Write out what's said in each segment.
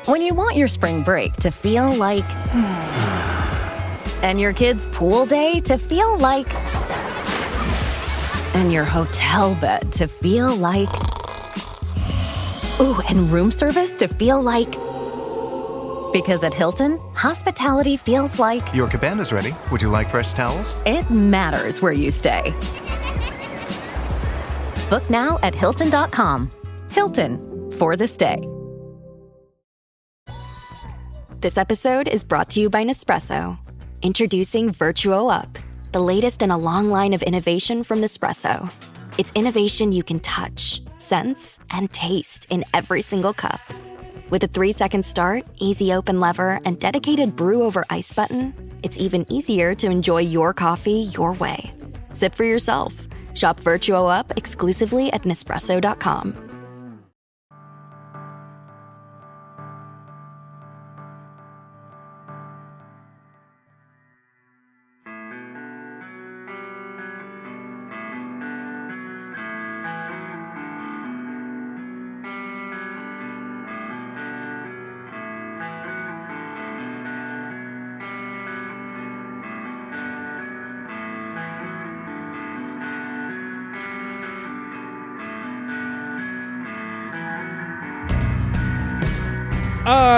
When you want your spring break to feel like... and your kids' pool day to feel like... and your hotel bed to feel like... ooh, and room service to feel like... because at Hilton, hospitality feels like... Your cabana's ready. Would you like fresh towels? It matters where you stay. Book now at Hilton.com. Hilton, for the stay. This episode is brought to you by Nespresso. Introducing Vertuo Up, the latest in a long line of innovation from Nespresso. It's innovation you can touch, sense, and taste in every single cup. With a 3-second start, easy open lever, and dedicated brew over ice button, it's even easier to enjoy your coffee your way. Sip for yourself. Shop Vertuo Up exclusively at Nespresso.com.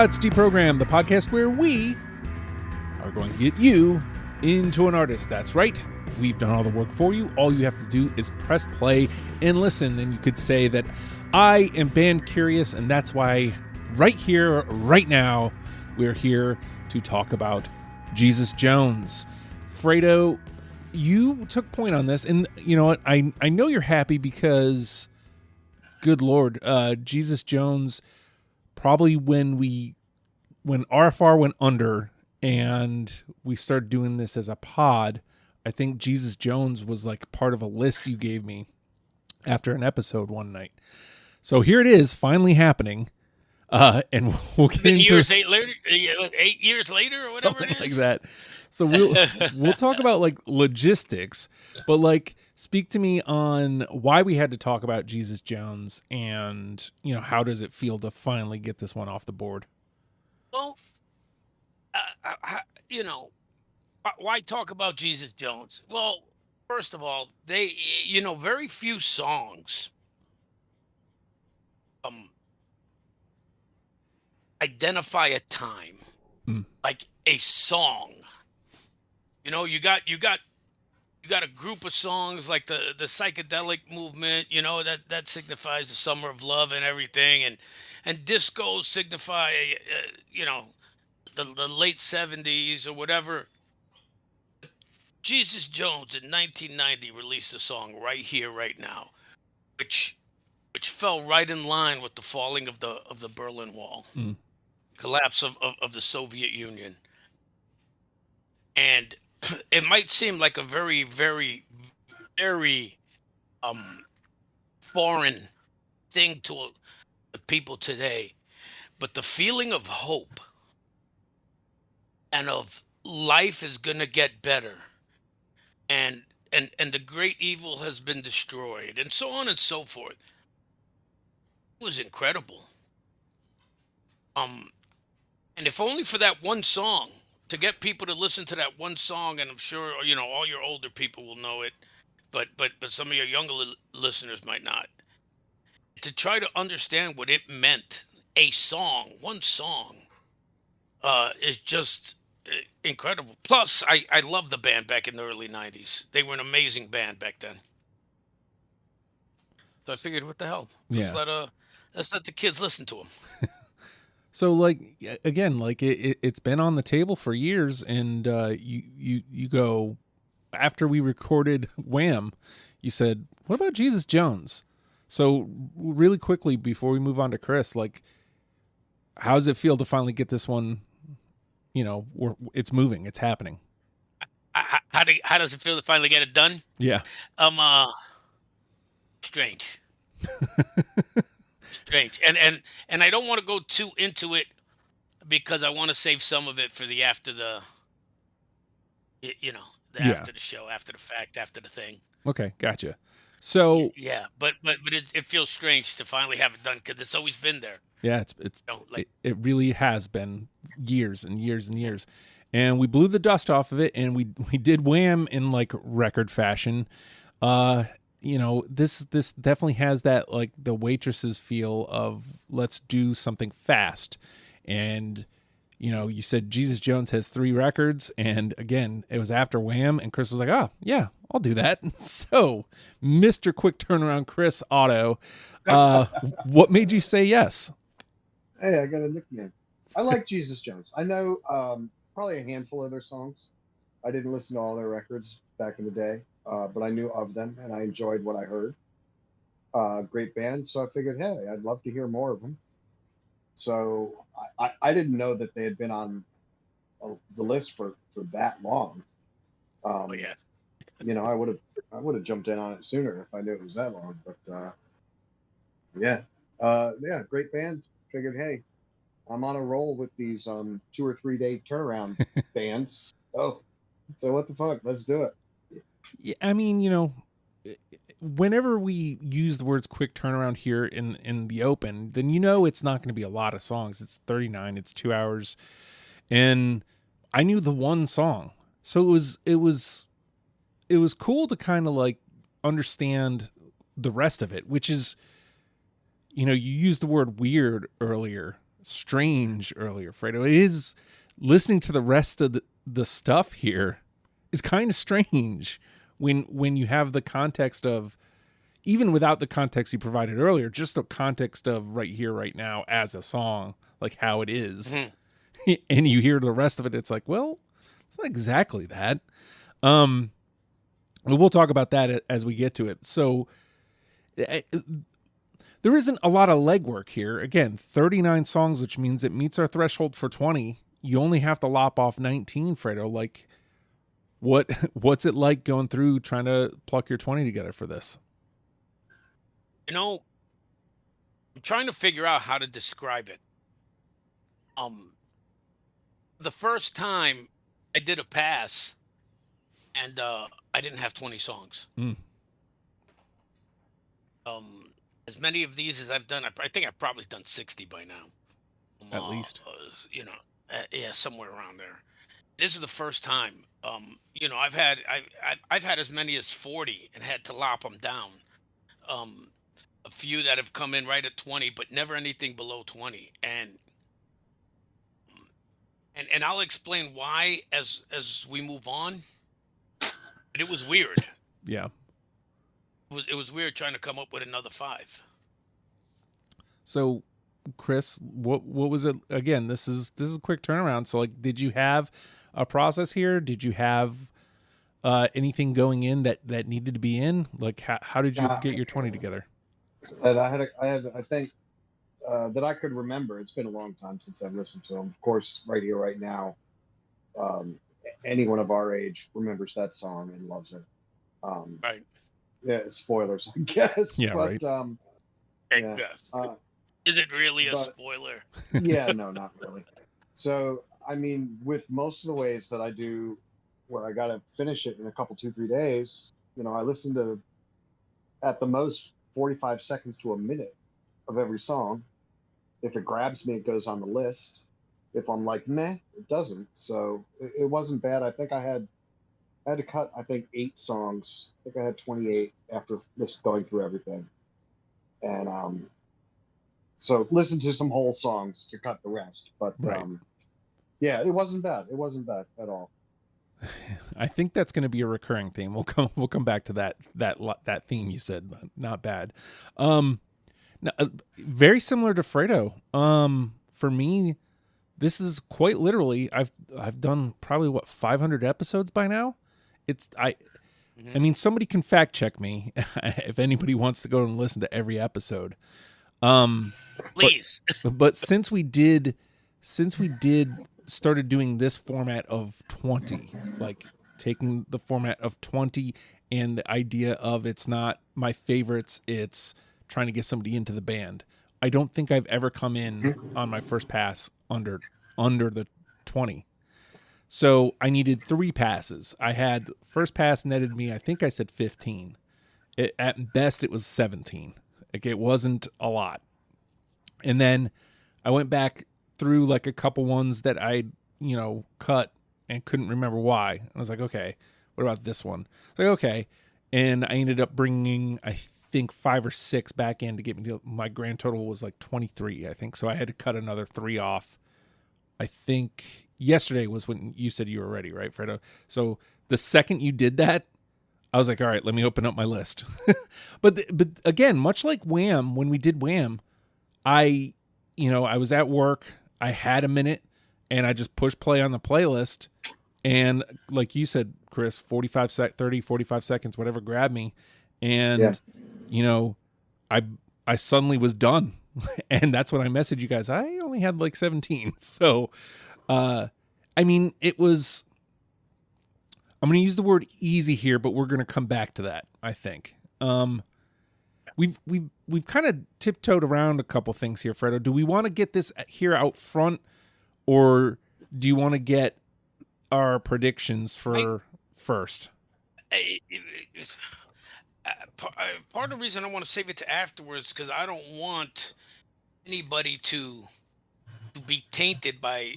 It's Deprogram, the podcast where we are going to get you into an artist. That's right. We've done all the work for you. All you have to do is press play and listen. And you could say that I am band curious, and that's why right here, right now, we're here to talk about Jesus Jones. Fredo, you took point on this, and you know what? I know you're happy because, good Lord, Jesus Jones... probably when RFR went under and we started doing this as a pod, I think Jesus Jones was like part of a list you gave me after an episode one night. So here it is, finally happening. And we'll get into 8 years later or whatever it is. Like that. So we'll talk about like logistics, but like speak to me on why we had to talk about Jesus Jones and, you know, how does it feel to finally get this one off the board? Well, why talk about Jesus Jones? Well, first of all, they, very few songs identify a time like a song. You got a group of songs like the psychedelic movement, that signifies the summer of love and everything, and discos signify the late 70s or whatever. Jesus Jones in 1990 released a song, Right Here Right Now, which fell right in line with the falling of the Berlin Wall, collapse of the Soviet Union. And it might seem like a very, very, very foreign thing to the people today, but the feeling of hope and of life is going to get better, and the great evil has been destroyed, and so on and so forth. It was incredible. And if only for that one song, to get people to listen to that one song, and I'm sure all your older people will know it, but some of your younger listeners might not. To try to understand what it meant, one song, is just incredible. Plus, I love the band back in the early 90s. They were an amazing band back then. So I figured, what the hell? Let's let the kids listen to them. So, like, again, like it's been on the table for years, and you go, after we recorded Wham, you said, what about Jesus Jones? So really quickly before we move on to Chris, like, how does it feel to finally get this one? It's moving, it's happening. How does it feel to finally get it done? Yeah. Strange. Strange. And I don't want to go too into it because I want to save some of it for the after the after the show, after the fact, after the thing. Okay, gotcha. So yeah, but it feels strange to finally have it done because it's always been there. Yeah, it's Like it really has been years and years and years. And we blew the dust off of it, and we did Wham in like record fashion. This definitely has that like the Waitresses feel of let's do something fast. And you said Jesus Jones has 3 records, and again, it was after Wham, and Chris was like, "Oh, yeah, I'll do that." So, Mr. Quick Turnaround Chris Otto, what made you say yes? Hey, I got a nickname. I like Jesus Jones. I know probably a handful of their songs. I didn't listen to all their records back in the day, but I knew of them and I enjoyed what I heard. Great band, so I figured, hey, I'd love to hear more of them. So I didn't know that they had been on the list for that long. oh yeah. I would have jumped in on it sooner if I knew it was that long. But yeah, great band. Figured, hey, I'm on a roll with these 2 or 3 day turnaround bands. So what the fuck? Let's do it. Yeah, I mean, whenever we use the words quick turnaround here in the open, then it's not going to be a lot of songs. It's 39, it's 2 hours. And I knew the one song. So it was cool to kind of like understand the rest of it, which is, you used the word weird earlier, strange earlier, Fredo. It is, listening to the rest of the stuff here is kind of strange when you have the context of, even without the context you provided earlier, just the context of right here, right now as a song, like how it is. Mm-hmm. And you hear the rest of it, it's like, well, it's not exactly that. We'll talk about that as we get to it. So there isn't a lot of legwork here. Again, 39 songs, which means it meets our threshold for 20. You only have to lop off 19, Fredo. Like, what's it like going through trying to pluck your 20 together for this? I'm trying to figure out how to describe it. The first time I did a pass, and I didn't have 20 songs. As many of these as I've done, I think I've probably done 60 by now. At least. Yeah, somewhere around there. This is the first time. I've had as many as 40 and had to lop them down. A few that have come in right at 20, but never anything below 20. And I'll explain why as we move on. But it was weird. Yeah. It was weird trying to come up with another 5. So, Chris, what was it again? This is a quick turnaround. So, like, did you have a process here? Did you have anything going in that needed to be in? Like, how did you get your 20 together? I think that I could remember. It's been a long time since I've listened to them. Of course, right here, right now, anyone of our age remembers that song and loves it. Right. Yeah, spoilers, I guess. Yeah, but, right. Yeah. Is it really a spoiler? Yeah, no, not really. So, I mean, with most of the ways that I do, where I got to finish it in a couple, 2-3 days, I listen to at the most 45 seconds to a minute of every song. If it grabs me, it goes on the list. If I'm like, meh, it doesn't. So it wasn't bad. I think I had to cut, 8 songs. I think I had 28 after just going through everything. And so listen to some whole songs to cut the rest. But right. Yeah, it wasn't bad. It wasn't bad at all. I think that's going to be a recurring theme. We'll come back to that theme you said. Not bad. Very similar to Fredo. For me, this is quite literally. I've done probably 500 episodes by now. I mean, somebody can fact check me if anybody wants to go and listen to every episode. Please. But since we did started doing this format of 20, like taking the format of 20 and the idea of it's not my favorites, it's trying to get somebody into the band. I don't think I've ever come in on my first pass under the 20. So I needed 3 passes. I had first pass netted me, I think I said 15. At best, it was 17. Like, it wasn't a lot. And then I went back through like a couple ones that I, cut and couldn't remember why. I was like, okay, what about this one? It's like, okay. And I ended up bringing, I think 5 or 6 back in to get me to, my grand total was like 23, I think. So I had to cut another 3 off. I think yesterday was when you said you were ready, right, Fredo? So the second you did that, I was like, all right, let me open up my list. But again, much like Wham, when we did Wham, I was at work, I had a minute, and I just pushed play on the playlist. And like you said, Chris, 45 seconds, whatever grabbed me. And, I suddenly was done. And that's when I messaged you guys. I only had like 17. So, it was, I'm going to use the word easy here, but we're going to come back to that, I think. We've kind of tiptoed around a couple things here, Fredo. Do we want to get this here out front, or do you want to get our predictions for first? Part of the reason I want to save it to afterwards, because I don't want anybody to be tainted by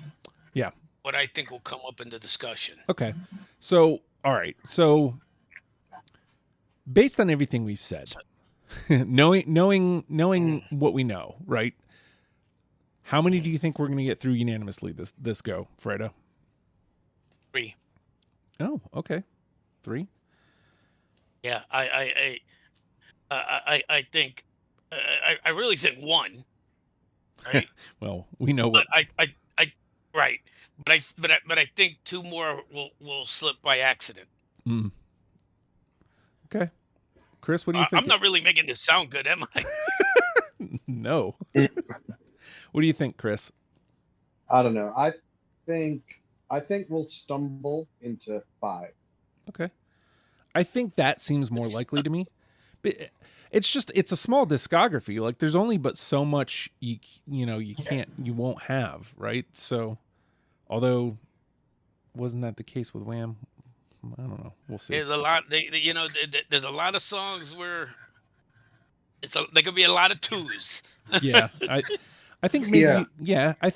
what I think will come up in the discussion. Okay. So, all right. So, based on everything we've said, knowing what we know, right? How many do you think we're going to get through unanimously this go, Fredo? 3. Oh, okay. 3. Yeah, I think I really think 1. Right. Well, we know what I right, but I think 2 more will slip by accident. Okay, Chris, what do you think? I'm not really making this sound good, am I? No. What do you think, Chris? I don't know. I think we'll stumble into 5. Okay. I think that seems more likely to me. But it's a small discography. Like there's only but so much you won't have, right? So, although wasn't that the case with Wham? I don't know. We'll see. There's a lot. There's a lot of songs where there could be a lot of 2s. Yeah, I think maybe I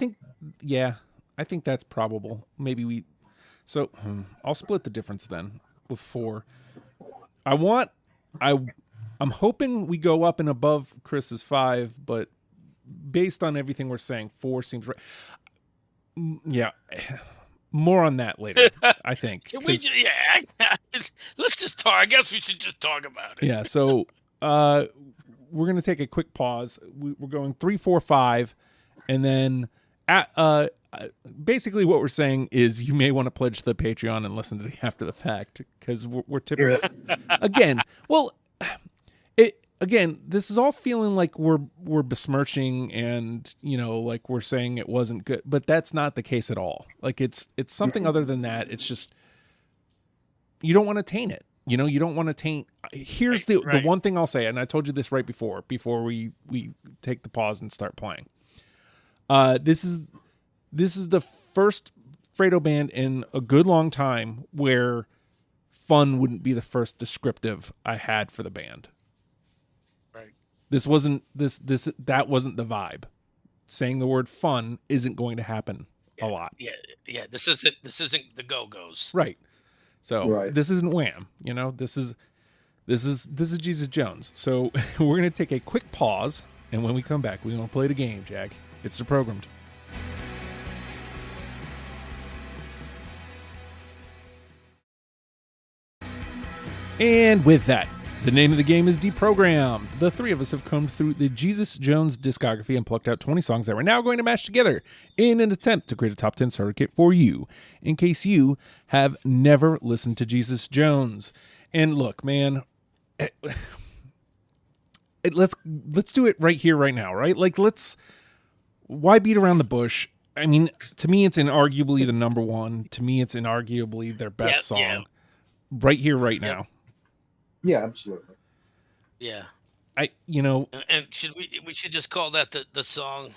think that's probable. Maybe I'll split the difference then with 4. I'm hoping we go up and above Chris's 5, but based on everything we're saying, 4 seems right. Yeah. More on that later, I think. Let's just talk. I guess we should just talk about it. Yeah, so we're going to take a quick pause. We're going 3, 4, 5, and then basically what we're saying is you may want to pledge to the Patreon and listen to the after the fact, because we're typically again, this is all feeling like we're besmirching and like we're saying it wasn't good, but that's not the case at all. Like it's something other than that. It's just you don't want to taint it. You don't want to taint. Here's the one thing I'll say, and I told you this right before we take the pause and start playing. This is the first Fredo band in a good long time where fun wouldn't be the first descriptive I had for the band. Right. That wasn't the vibe. Saying the word fun isn't going to happen a lot. Yeah. This isn't the Go-Go's. Right. So this isn't Wham. This is Jesus Jones. So we're gonna take a quick pause, and when we come back, we're gonna play the game, Jack. It's the programmed. And with that, the name of the game is Deprogrammed. The 3 of us have combed through the Jesus Jones discography and plucked out 20 songs that we're now going to mash together in an attempt to create a top 10 starter kit for you, in case you have never listened to Jesus Jones. And look, man, let's do it right here, right now, right? Like, why beat around the bush? I mean, to me, it's inarguably the number 1. To me, it's inarguably their best song. Yeah. Right here, right now. Yeah, absolutely. Yeah. I and we should just call that the song.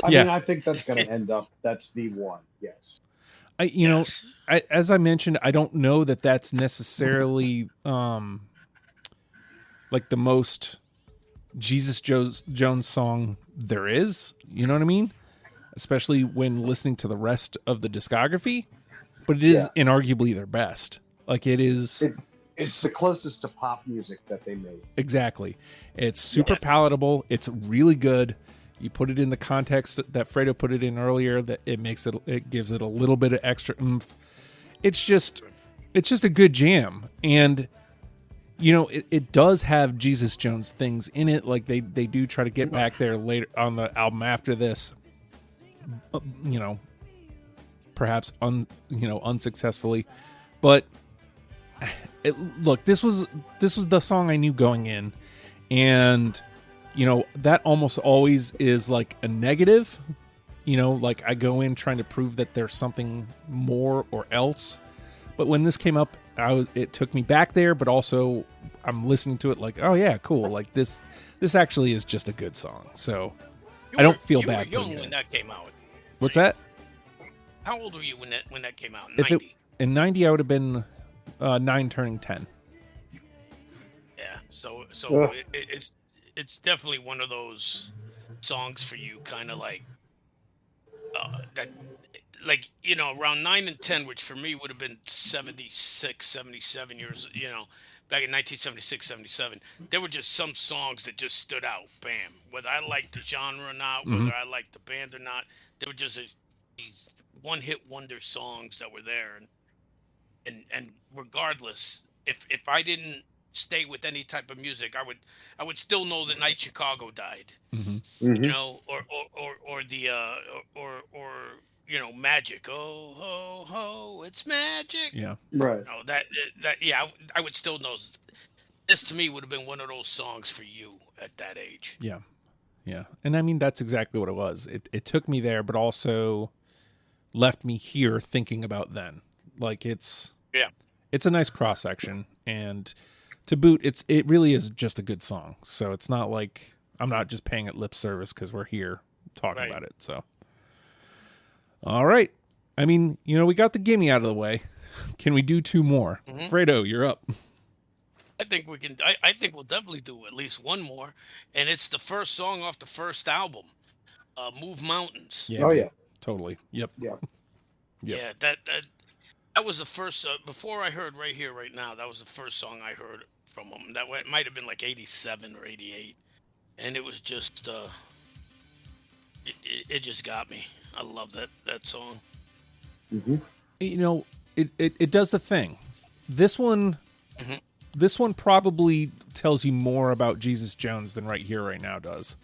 I mean, I think that's going to end up, that's the one. Yes. As I mentioned, I don't know that that's necessarily like the most Jesus Jones song there is. You know what I mean? Especially when listening to the rest of the discography. But it is inarguably their best. Like it is. It's the closest to pop music that they made. Exactly. It's super palatable. It's really good. You put it in the context that Fredo put it in earlier, that it gives it a little bit of extra oomph. It's just a good jam. And it does have Jesus Jones things in it. Like they do try to get back there later on the album after this. Perhaps unsuccessfully, but look, this was the song I knew going in, and that almost always is like a negative. Like I go in trying to prove that there's something more or else, but when this came up, it took me back there. But also, I'm listening to it like, oh yeah, cool. Like this actually is just a good song. So I don't feel bad. You were young when that came out. What's that? How old were you when that came out? In 90, I would have been 9 turning 10. Yeah, so it's definitely one of those songs for you, kind of like that, like around 9 and 10, which for me would have been 76, 77 years. Back in 1976, 77, there were just some songs that just stood out. Bam, whether I liked the genre or not, whether I liked the band or not, there were just these one-hit wonder songs that were there, and regardless, if I didn't stay with any type of music, I would still know that Night Chicago died, or the Magic. Oh ho ho, it's magic. Yeah, right. I would still know. This to me would have been one of those songs for you at that age. Yeah, yeah, and I mean that's exactly what it was. It took me there, but also left me here thinking about then. Like it's a nice cross section, and to boot, it really is just a good song. So it's not like I'm not just paying it lip service because we're here talking about it. So, all right. I mean, we got the gimme out of the way. Can we do 2 more? Fredo, you're up. I think we can. I think we'll definitely do at least one more, and it's the first song off the first album, "Move Mountains." Yeah. Oh yeah. Totally. Yep. Yeah. Yeah. That was the first. Before I heard "Right Here, Right Now," that was the first song I heard from them. That might have been like '87 or '88, and it was just. It just got me. I love that song. Mm-hmm. It does the thing. This one. Mm-hmm. This one probably tells you more about Jesus Jones than Right Here, Right Now does.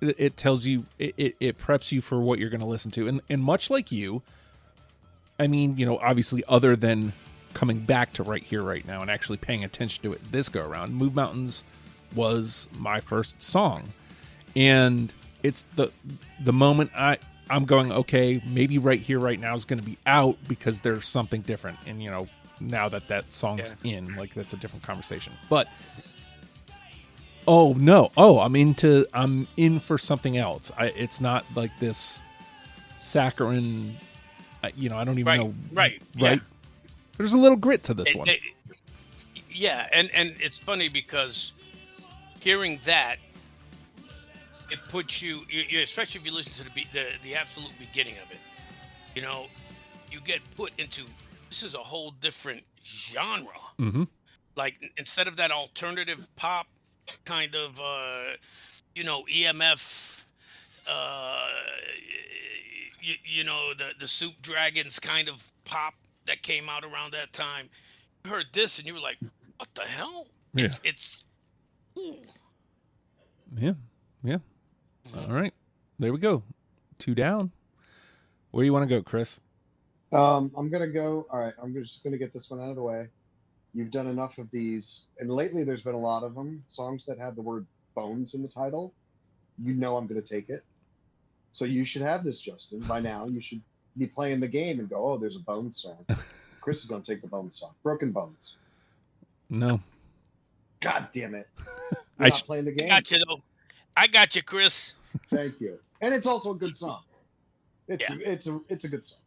It tells you, it preps you for what you're going to listen to. And much like you, I mean, obviously other than coming back to Right Here, Right Now and actually paying attention to it this go around, Move Mountains was my first song. And it's the moment I'm going, okay, maybe Right Here, Right Now is going to be out because there's something different. And, now that song's in, like that's a different conversation. But I'm in for something else. It's not like this saccharine. I don't even know. Right. There's a little grit to this one. And it's funny because hearing that, it puts you, especially if you listen to the absolute beginning of it. You get put into. This is a whole different genre. Mm-hmm. Like instead of that alternative pop kind of, EMF, the Soup Dragons kind of pop that came out around that time. You heard this and you were like, "What the hell?" Yeah. It's. Ooh. Yeah. All right, there we go. 2 down. Where do you want to go, Chris? I'm gonna go. All right, I'm just gonna get this one out of the way. You've done enough of these, and lately there's been a lot of them. Songs that have the word "bones" in the title. I'm gonna take it. So you should have this, Justin. By now, you should be playing the game and go, "Oh, there's a Bones song." Chris is gonna take the Bones song. Broken Bones. No. God damn it! You're not playing the game. I got you though. I got you, Chris. Thank you. And it's also a good song. It's a good song.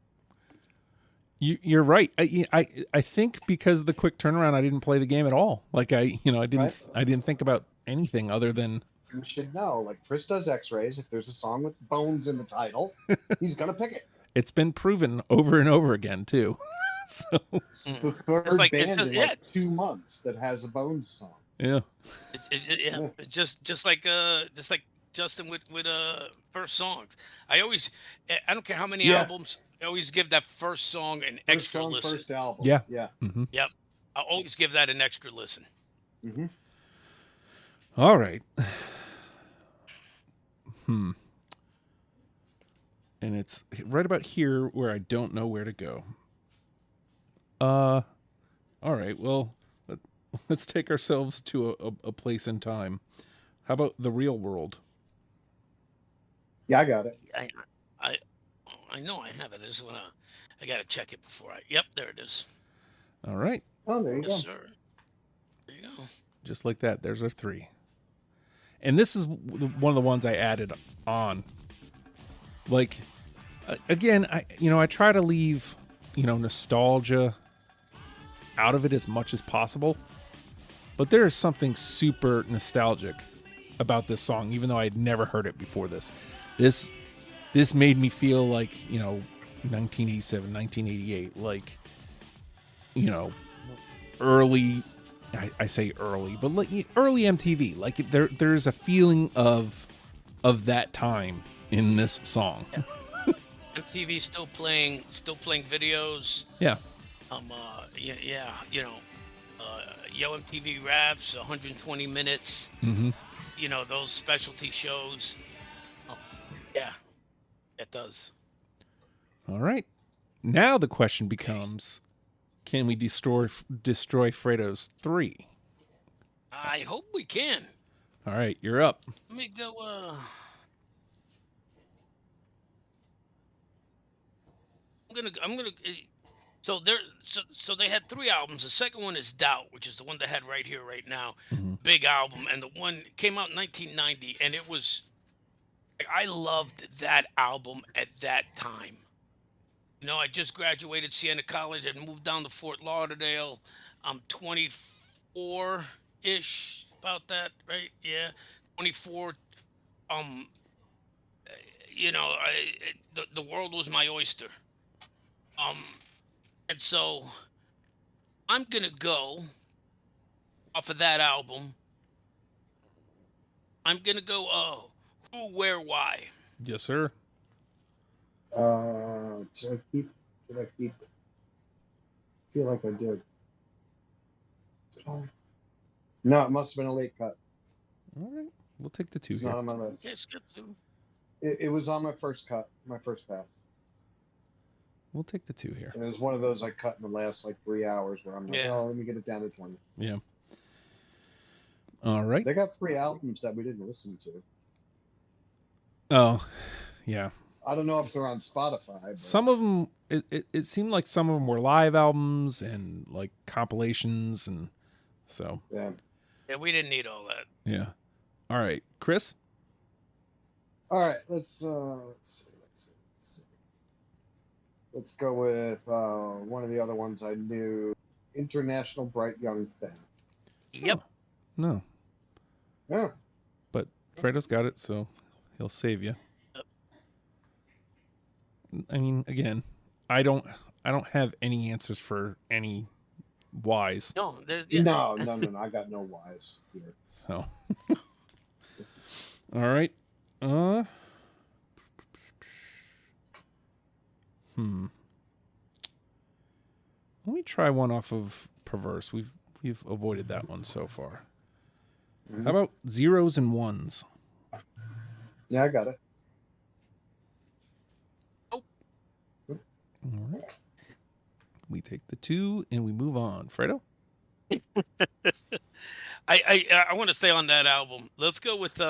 You're right. I think because of the quick turnaround, I didn't play the game at all. Like I didn't think about anything other than you should know. Like Chris does X-rays. If there's a song with bones in the title, he's gonna pick it. It's been proven over and over again too. So It's the third like- it's band just- in like 2 months that has a bones song. yeah. It's just like Justin with first songs. I don't care how many Yeah. albums. I always give that first song an First extra song, listen. first album. Yeah. Yeah. Mm-hmm. Yep, I always give that an extra listen. Mm-hmm. All right. And it's right about here where I don't know where to go. All right. Well, let's take ourselves to a place in time. How about the real world? Yeah, I got it. I know I have it. I just I gotta check it before I. Yep, there it is. All right. Oh, there you Yes, go. sir. There you go. Just like that. There's our 3. And this is one of the ones I added on. Like, again, I try to leave, nostalgia out of it as much as possible. But there is something super nostalgic about this song, even though I had never heard it before this. This made me feel like, 1987, 1988, like, early, I say early, but like early MTV. Like there's a feeling of that time in this song. Yeah. MTV still playing videos. Yeah. Yo MTV Raps, 120 minutes. Mm-hmm. Those specialty shows. Yeah, it does. All right. Now the question becomes, can we destroy Fredo's 3? I hope we can. All right, you're up. Let me go. I'm gonna. So they had 3 albums. The second one is Doubt, which is the one they had right here, right now. Mm-hmm. Big album, and the one came out in 1990, and it was. I loved that album at that time. I just graduated Siena College and moved down to Fort Lauderdale. I'm 24-ish, about that, right? Yeah, 24. The world was my oyster. And so I'm gonna go off of that album. I'm gonna go. Who, where, why? Yes, sir. Did I keep it? I feel like I did. No, it must have been a late cut. All right, we'll take the 2 It's here. not on my list. Yes, good too. It was on my first cut, my first pass. We'll take the 2 here. And it was one of those I cut in the last 3 hours where I'm like, Yeah. oh, let me get it down to 20. Yeah. All right. They got 3 albums that we didn't listen to. Oh, yeah. I don't know if they're on Spotify. But Some of them, it seemed like some of them were live albums and like compilations, and so yeah. Yeah, we didn't need all that. yeah. All right, Chris. All right, let's see. Let's go with one of the other ones I knew, International Bright Young Thing. Yep. No, Yeah. but Fredo's got it, so he'll save you. Yep. I mean, again, I don't have any answers for any whys. No, No. I got no whys here. So, all right. Let me try one off of Perverse. We've avoided that one so far. Mhm. How about Zeros and Ones? Yeah, I got it. All right. We take the 2 and we move on. Fredo? I want to stay on that album. Let's go with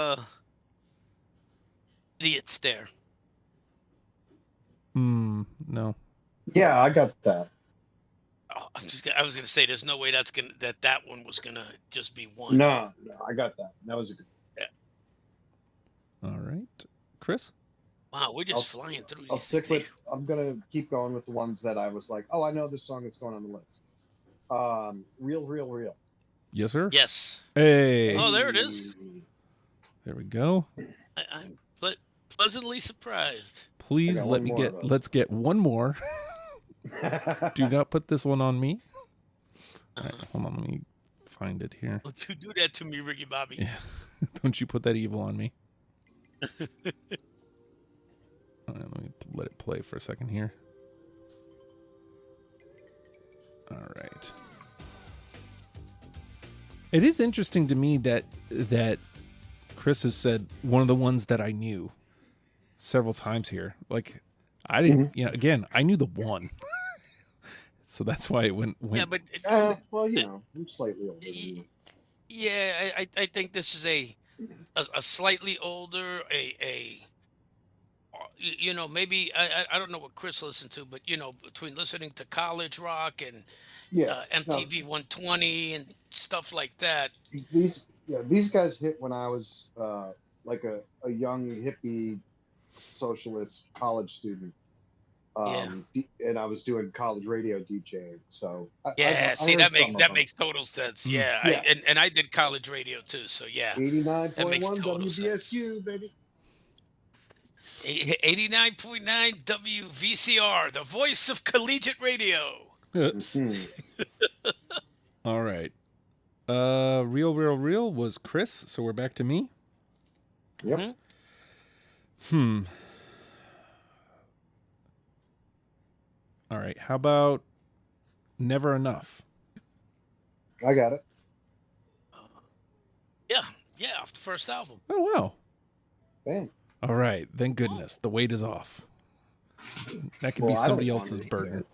Idiot Stare. No. Yeah, I got that. Oh, I was gonna say there's no way that one was gonna just be one. No, I got that. That was a good. All right. Chris? Wow, we're just flying through I'll these stick things. with. I'm gonna keep going with the ones that I was like, oh, I know this song that's going on the list. Real. Yes, sir? Yes. Hey. Oh, there it is. There we go. I'm pleasantly surprised. Please got let one me more of get. those. Let's get one more. Do not put this one on me. All right, hold on, let me find it here. Don't you do that to me, Ricky Bobby. Yeah. Don't you put that evil on me. All right, let me let it play for a second here. All right. It is interesting to me that Chris has said one of the ones that I knew several times here. Like, I didn't, again, I knew the one. So that's why it went. Yeah, but well, I'm slightly older than you. yeah, I think this is a slightly older, maybe I don't know what Chris listened to, but between listening to college rock and Yeah, MTV 120 and stuff like that. These guys hit when I was like a young hippie socialist college student. And I was doing college radio DJing. So I see, heard that makes total sense. Yeah, and I did college radio too. So yeah, 89.1 total WBSU, baby. 89.9 WVCR, the voice of collegiate radio. All right. Real was Chris, so we're back to me. Yep. All right. How about Never Enough? I got it. Yeah, off the first album. Oh, wow. Bam. All right. Thank goodness. The weight is off. That could be somebody else's burden.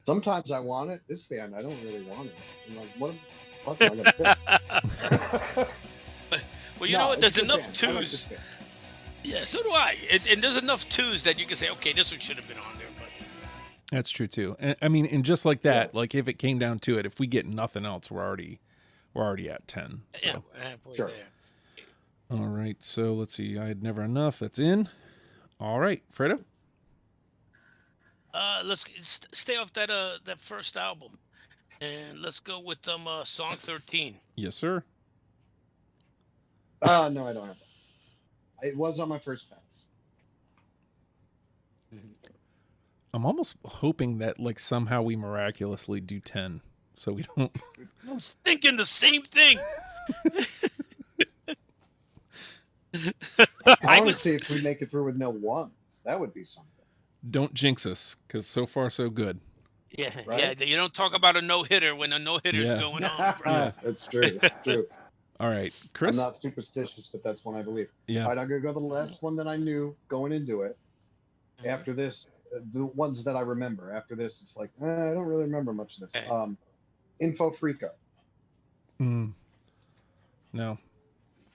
Sometimes I want it. This band, I don't really want it. I'm like, what the fuck am I going to pick? Well, you know what? There's enough twos. Yeah, so do I. And there's enough twos that you can say, okay, this one should have been on there. But that's true too. And I mean, and just like that, like if it came down to it, if we get nothing else, we're already at 10. So. Yeah, halfway there. All right, so let's see. I had Never Enough. That's in. All right, Fredo. Let's stay off that first album, and let's go with song 13. Yes, sir. No, I don't have that. It was on my first pass. I'm almost hoping that like somehow we miraculously do 10, so we don't. I was thinking the same thing. I would say if we make it through with no ones, that would be something. Don't jinx us, because so far so good. Yeah, right? Yeah. You don't talk about a no-hitter when a no-hitter's going on. Bro. That's true. That's true. All right, Chris. I'm not superstitious, but that's one I believe. Yeah. All right, I'm gonna go to the last one that I knew going into it. After this, the ones that I remember. After this, it's like I don't really remember much of this. Okay. Info Freako. No.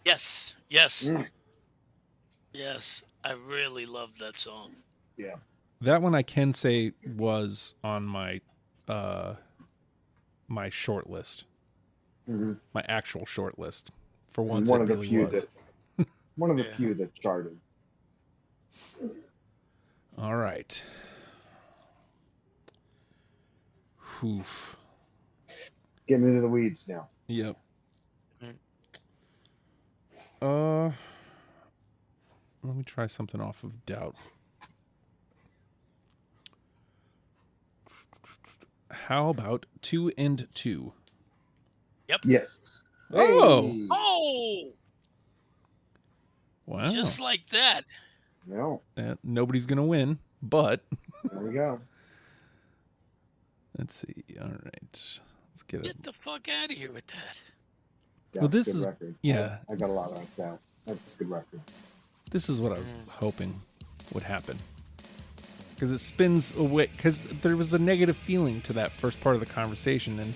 Yes. Yes, I really loved that song. Yeah. That one I can say was on my my short list. My actual short list. For once, one it of the really few was. One of the few that charted. All right. Oof. Getting into the weeds now. Yep. Let me try something off of Doubt. How about 2 and 2? Yep. Yes. Oh. Hey. Oh, Wow. just like that. No. Nobody's going to win, but There we go. let's see. All right. Let's Get the fuck out of here with that. Well, this That's a good is- record. yeah. I got a lot of that. That's a good record. This is what I was hoping would happen. Because it spins away. Because there was a negative feeling to that first part of the conversation, and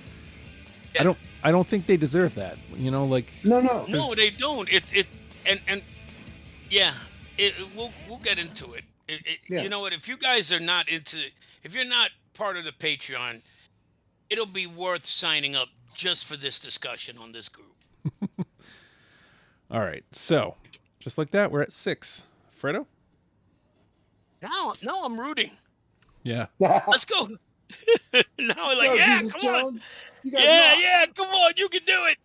Yeah. I don't think they deserve that. You know, like No. No, they don't. It's and yeah, we'll get into it. Yeah. You know what? If you guys are not if you're not part of the Patreon, it'll be worth signing up just for this discussion on this group. All right. So, just like that, we're at 6. Fredo? Now I'm rooting. Yeah. Let's go. Now we're like, Go, yeah, Jesus come Jones. on. You got Yeah, come on, you can do it.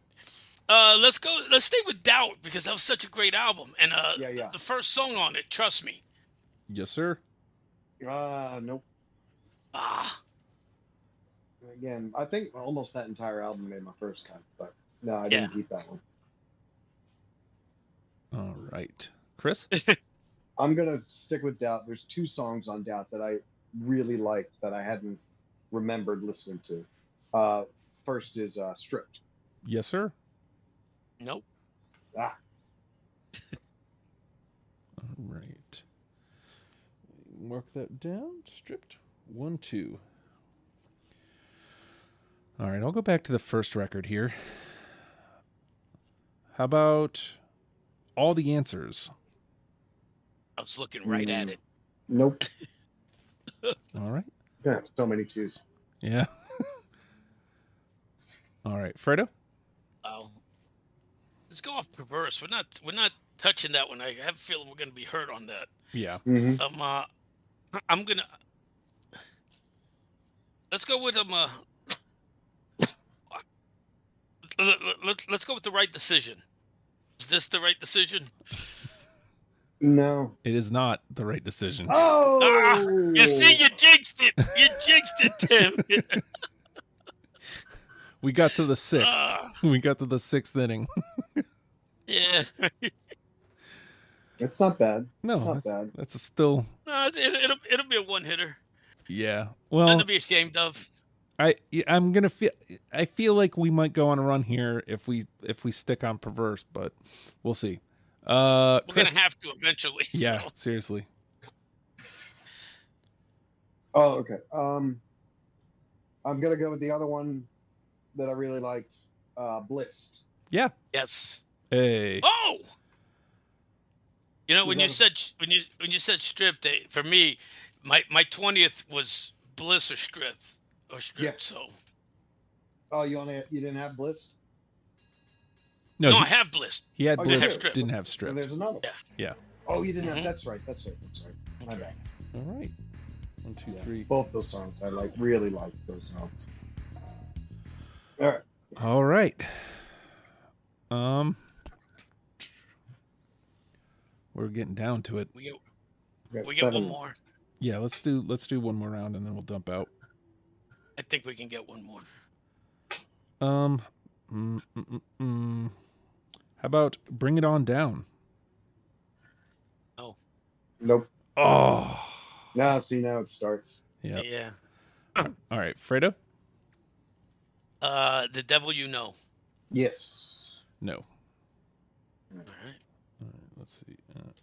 Let's go. Let's stay with Doubt because that was such a great album, and Yeah. the first song on it, Trust Me. Yes, sir. Nope. Ah, Again, I think almost that entire album made my first cut, but no, I Yeah. didn't keep that one. All right, Chris. I'm gonna stick with Doubt. There's 2 songs on Doubt that I really liked that I hadn't remembered listening to. First is Stripped. Yes, sir. nope. Ah, All right. Mark that down. Stripped. 1, 2. All right, I'll go back to the first record here. How about All the Answers? I was looking right at it. nope. All right. Yeah, so many 2s. Yeah. All right, Fredo. Oh, let's go off Perverse. We're not touching that one. I have a feeling we're gonna be hurt on that. Yeah. Mm-hmm. I'm gonna. Let's go with Let's go with The Right Decision. Is this the right decision? No. It is not the right decision. Oh, Ah, you see, you jinxed it. You jinxed it, Tim. We got to the 6th. Ah. We got to the 6th inning. Yeah. it's not bad. No, It's not bad. That's still. No, it'll be a one hitter. Yeah. Nothing Well, to be ashamed of. I'm gonna feel. I feel like we might go on a run here if we stick on Perverse, but we'll see. We're Chris. gonna have to eventually. Yeah, So. seriously. Oh, okay. I'm gonna go with the other one that I really liked, Bliss. Yeah. Yes. Hey. Oh. You know, Was when that you said Strip, for me, my 20th was Bliss or Strip Yeah. So Oh, you didn't have Bliss? No, I have Bliss. he had Oh, you Bliss, did. Strip. didn't have So Strip. there's another. Yeah. Yeah. Oh, you didn't Mhm. have. That's right. My bad. All right. 1, 2, Yeah. 3. Both those songs, I really like those songs. All right. All right. We're getting down to it. We got get 7. one more. Yeah, let's do one more round and then we'll dump out. I think we can get one more. How about Bring It On Down? Oh. Nope. Oh. Now it starts. Yeah. Yeah. All right, Fredo? The Devil You Know. Yes. No. All right. All right, let's see.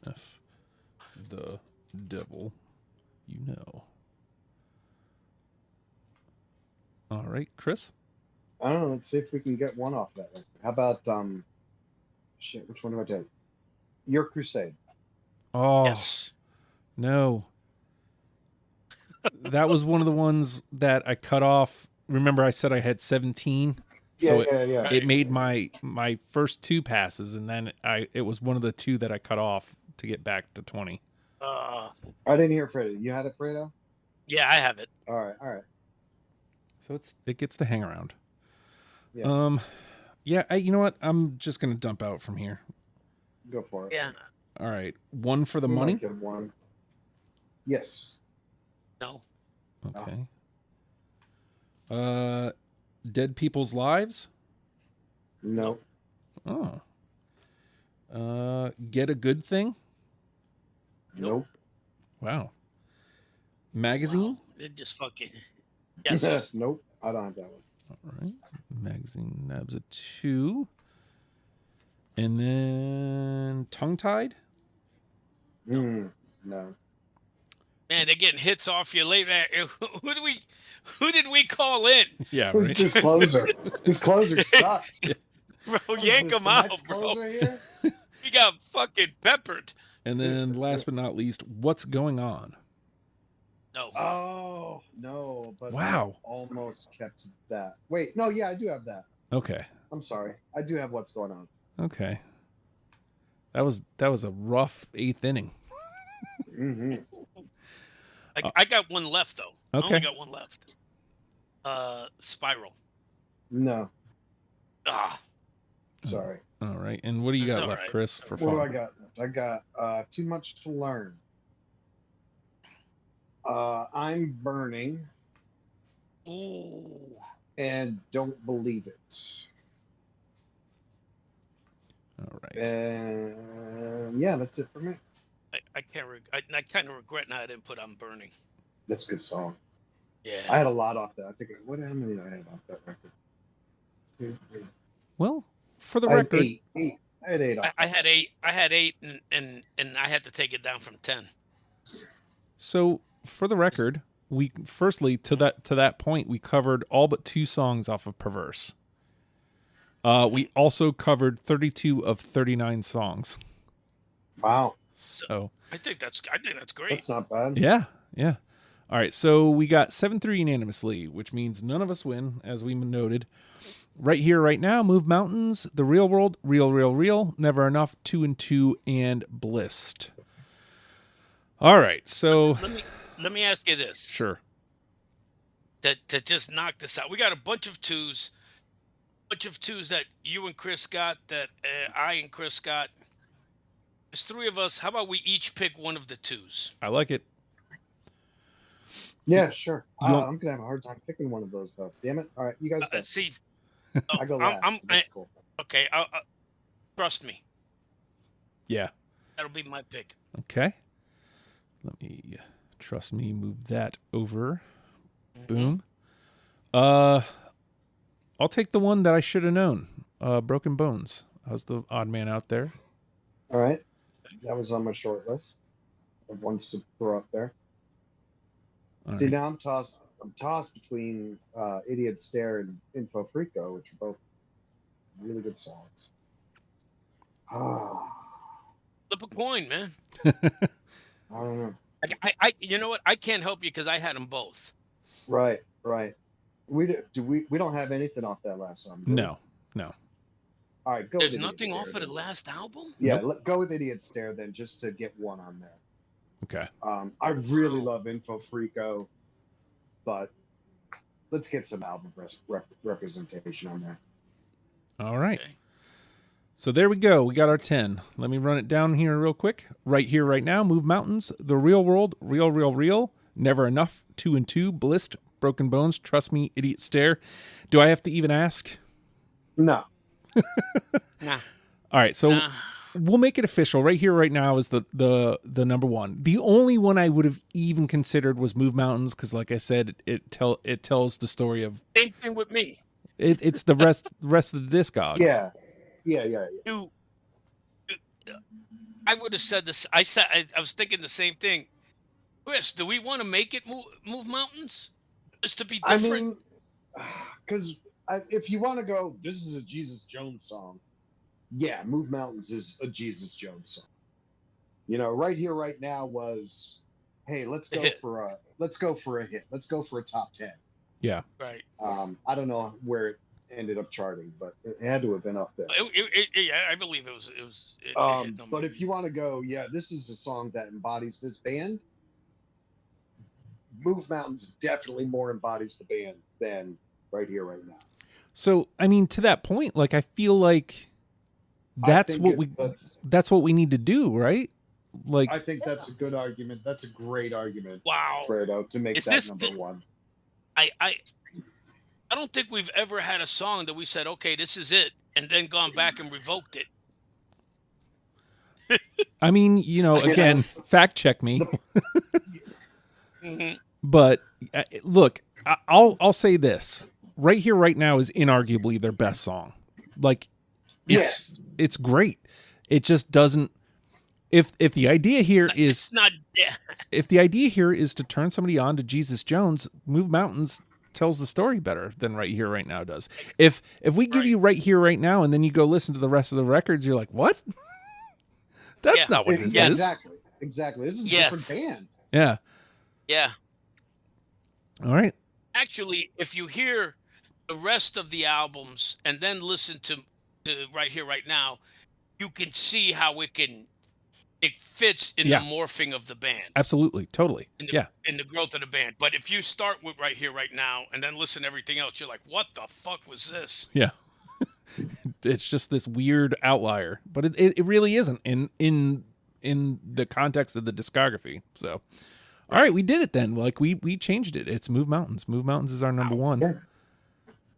F. The Devil You Know. All right, Chris? I don't know. Let's see if we can get one off that record. How about shit? Which one do I take? Your Crusade. Oh, Yes. no. That was one of the ones that I cut off. Remember I said I had 17? So Yeah. it made my first 2 passes, and then it was one of the 2 that I cut off to get back to 20. Uh, I didn't hear Fredo. You had it, Fredo? yeah, I have it. All right. So it gets to hang around. Yeah. Yeah, you know what? I'm just gonna dump out from here. Go for it. Yeah. All right, one for the We might money. get one. Yes. No. Okay. Dead People's Lives. No. Oh. Get a Good Thing. Nope. Wow. Magazine. Wow. It just fucking. Yes. Nope. I don't have that one. All right. Magazine nabs a 2. And then Tongue Tied. No. Man, they're getting hits off you late. Who did we call in? Yeah, Who's right. this closer? This closer sucks. Bro, yank him out, bro. Closer here? He got fucking peppered. And then last but not least, What's Going On? No. Oh no! But Wow. I almost kept that. Wait, no, yeah, I do have that. Okay. I'm sorry, I do have What's Going On. Okay. That was a rough 8th inning. Mm-hmm. I got one left though. I Okay. only got one left. Spiral. No. Ah. Sorry. All right. And what do you That's got all left, right. Chris, for What do I fun? got left? I got Too Much to Learn. I'm Burning Ooh. and Don't Believe It. All right. And yeah, that's it for me. I can't. I kind of regret now I didn't put "I'm Burning." That's a good song. Yeah. I had a lot off that. I think how many did I have off that record? 2, 3. Well, for the I had record, 8. I had 8 off. I had 8. I had 8, and I had to take it down from 10. so for the record, we firstly to that point we covered all but 2 songs off of Perverse. We also covered 32 of 39 songs. Wow, So I think that's great. that's not bad. yeah. All right, so we got 7-3 unanimously, which means none of us win, as we noted. Right here, right now, Move Mountains, The Real World, Real, Never Enough, 2 and 2, and Blissed. All right, so Let me ask you this. sure. To just knock this out. We got a bunch of twos that you and Chris got, that I and Chris got. There's 3 of us. How about we each pick one of the twos? I like it. Yeah, sure. You want- I'm gonna have a hard time picking one of those though. Damn it! All right, you guys go. See, I go last. so that's cool. okay. Trust me. Yeah. That'll be my pick. Okay. Let me move that over. Boom. I'll take the one that I should have known. Broken Bones. I was the odd man out there. All right, that was on my short list of ones to throw up there. All See, right. now I'm tossed between Idiot Stare and Info Freako, which are both really good songs. Flip a coin, man. I don't know. I you know what? I can't help you because I had them both. Right. We don't have anything off that last song. do we? No. All right, go. There's with Idiot nothing Stare off of the then. last album. Yeah, Nope. go with Idiot Stare then, just to get one on there. Okay. I really love Info Freako, but let's get some album representation on there. All right. Okay. So there we go. We got our 10. Let me run it down here real quick. Right here, right now, Move Mountains, The Real World, Real, Never Enough, 2 and 2, Blissed, Broken Bones, Trust Me, Idiot Stare. Do I have to even ask? No. Nah. All right, so Nah. we'll make it official. Right here, right now is the number one. The only one I would have even considered was Move Mountains because, like I said, it tells the story of Same thing with me. it's the rest of the discog. Yeah. You, I would have said this. I was thinking the same thing. Chris, do we want to make it move mountains? Just to be I different. mean, because if you want to go, this is a Jesus Jones song. Yeah, Move Mountains is a Jesus Jones song. You know, Right Here, Right Now was, hey, let's go for a hit. Let's go for a top 10. Yeah. Right. I don't know where it ended up charting, but it had to have been up there. Yeah, I believe it was. It hit number- But if you want to go, yeah, this is a song that embodies this band. Move Mountains definitely more embodies the band than Right Here, Right Now. So, I mean, to that point, like I feel like that's what we need to do, right? Like I think that's a good argument. That's a great argument, wow. Fredo, to make Is that this number the- one. I don't think we've ever had a song that we said, okay, this is it, and then gone back and revoked it. I mean, you know, again, fact check me. Mhm. But look, I'll say this. Right Here, Right Now is inarguably their best song. Like, it's great. It just doesn't. If the idea here It's not. Yeah. if the idea here is to turn somebody on to Jesus Jones, Move Mountains tells the story better than Right Here, Right Now does. If we give you Right Here, Right Now, and then you go listen to the rest of the records, you're like, what? That's Yeah. not what this Yeah, is. exactly. This is a Yes. different band. Yeah. Yeah. All right. Actually, if you hear the rest of the albums and then listen to Right Here, Right Now, you can see how it fits in Yeah. the morphing of the band. Absolutely. Totally. In Yeah. the growth of the band. But if you start with Right Here, Right Now, and then listen to everything else, you're like, what the fuck was this? Yeah. It's just this weird outlier, but it really isn't in the context of the discography. So, all right, we did it then. Like we changed it. It's Move Mountains. Move Mountains is our number one. Yeah.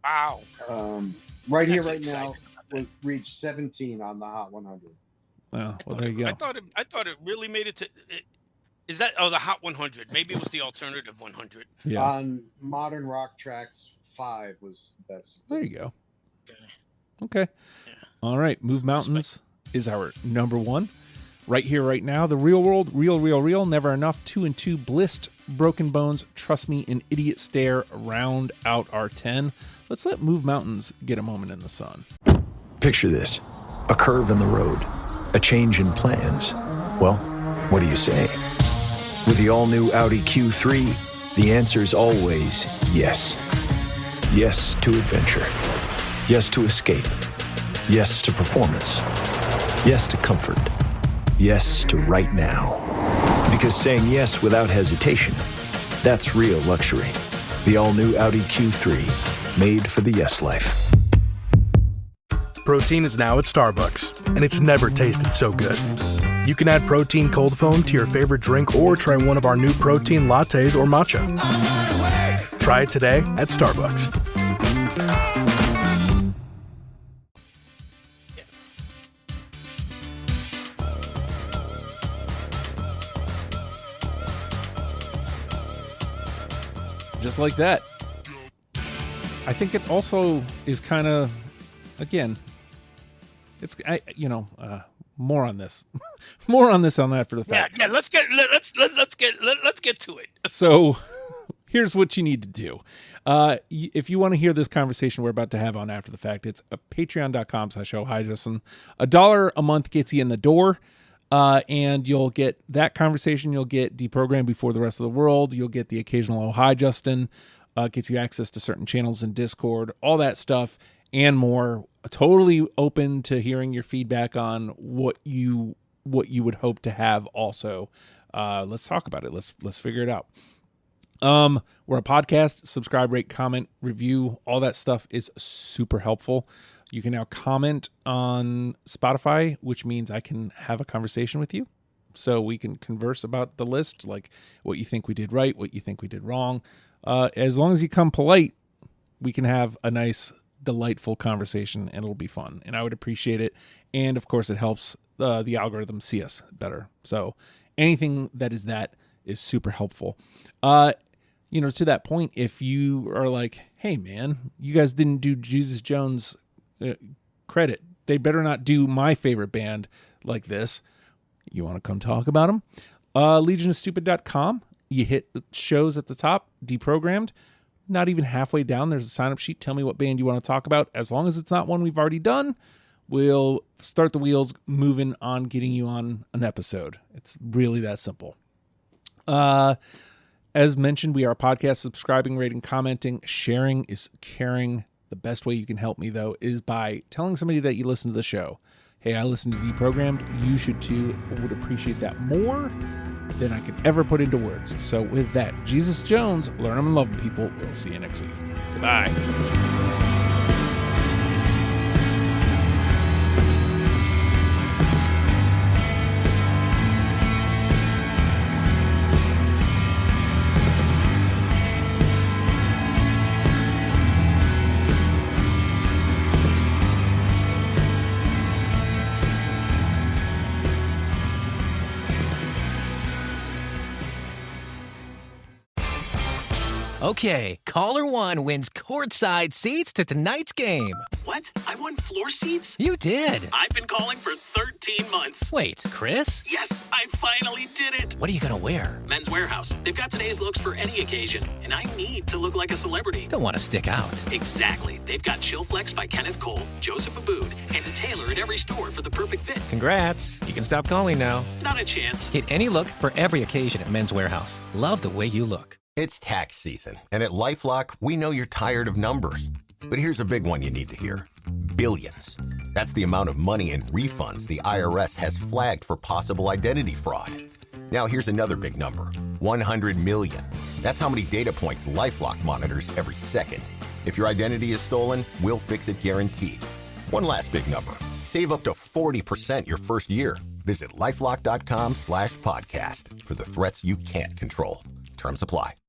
Wow. Right here, That's right exciting. now, we reached 17 on the Hot 100. Well, there you go. I thought it really made it to. Is that the Hot 100? Maybe it was the alternative 100. Yeah. On Modern Rock Tracks, 5 was the best. There you go. Okay. Yeah. All right. Move Mountains is our number one. Right here, right now. The Real World, Real, Never Enough, 2 and 2, Blissed, Broken Bones, Trust Me, and Idiot Stare round out our 10. Let's let Move Mountains get a moment in the sun. Picture this. A curve in the road. A change in plans. Well, what do you say? With the all-new Audi Q3, the answer's always yes. Yes to adventure. Yes to escape. Yes to performance. Yes to comfort. Yes to right now. Because saying yes without hesitation, that's real luxury. The all-new Audi Q3, made for the yes life. Protein is now at Starbucks, and it's never tasted so good. You can add protein cold foam to your favorite drink or try one of our new protein lattes or matcha. Try it today at Starbucks. Just like that. I think it also is kind of, again, it's more on this, more on this on After the Fact. Yeah. Let's get to it. So, here's what you need to do. If you want to hear this conversation we're about to have on After the Fact, it's patreon.com/ohijustin. $1 a month gets you in the door. And you'll get that conversation. You'll get Deprogrammed Before the Rest of the World. You'll get the occasional Oh Hi Justin. Gets you access to certain channels in Discord, all that stuff and more. Totally open to hearing your feedback on what you would hope to have also. Let's talk about it. Let's figure it out. We're a podcast. Subscribe, rate, comment, review. All that stuff is super helpful. You can now comment on Spotify, which means I can have a conversation with you. So we can converse about the list, like what you think we did right, what you think we did wrong. As long as you come polite, we can have a nice, delightful conversation, and it'll be fun. And I would appreciate it. And, of course, it helps the algorithm see us better. So anything that is super helpful. To that point, if you are like, hey, man, you guys didn't do Jesus Jones credit. They better not do my favorite band like this. You want to come talk about them? legionofstupid.com. You hit the shows at the top, Deprogrammed. Not even halfway down, there's a sign-up sheet. Tell me what band you want to talk about. As long as it's not one we've already done, we'll start the wheels moving on getting you on an episode. It's really that simple. As mentioned, we are a podcast. Subscribing, rating, commenting, sharing is caring. The best way you can help me, though, is by telling somebody that you listen to the show. Hey, I listen to Deprogrammed. You should too. I would appreciate that more than I could ever put into words. So with that, Jesus Jones, learn them and love them, people. We'll see you next week. Goodbye. Okay, caller 1 wins courtside seats to tonight's game. What? I won floor seats? You did. I've been calling for 13 months. Wait, Chris? Yes, I finally did it. What are you going to wear? Men's Warehouse. They've got today's looks for any occasion, and I need to look like a celebrity. Don't want to stick out. Exactly. They've got Chill Flex by Kenneth Cole, Joseph Abboud, and a tailor at every store for the perfect fit. Congrats. You can stop calling now. Not a chance. Get any look for every occasion at Men's Warehouse. Love the way you look. It's tax season, and at LifeLock, we know you're tired of numbers. But here's a big one you need to hear. Billions. That's the amount of money in refunds the IRS has flagged for possible identity fraud. Now here's another big number. 100 million. That's how many data points LifeLock monitors every second. If your identity is stolen, we'll fix it guaranteed. One last big number. Save up to 40% your first year. Visit LifeLock.com/podcast for the threats you can't control. Terms apply.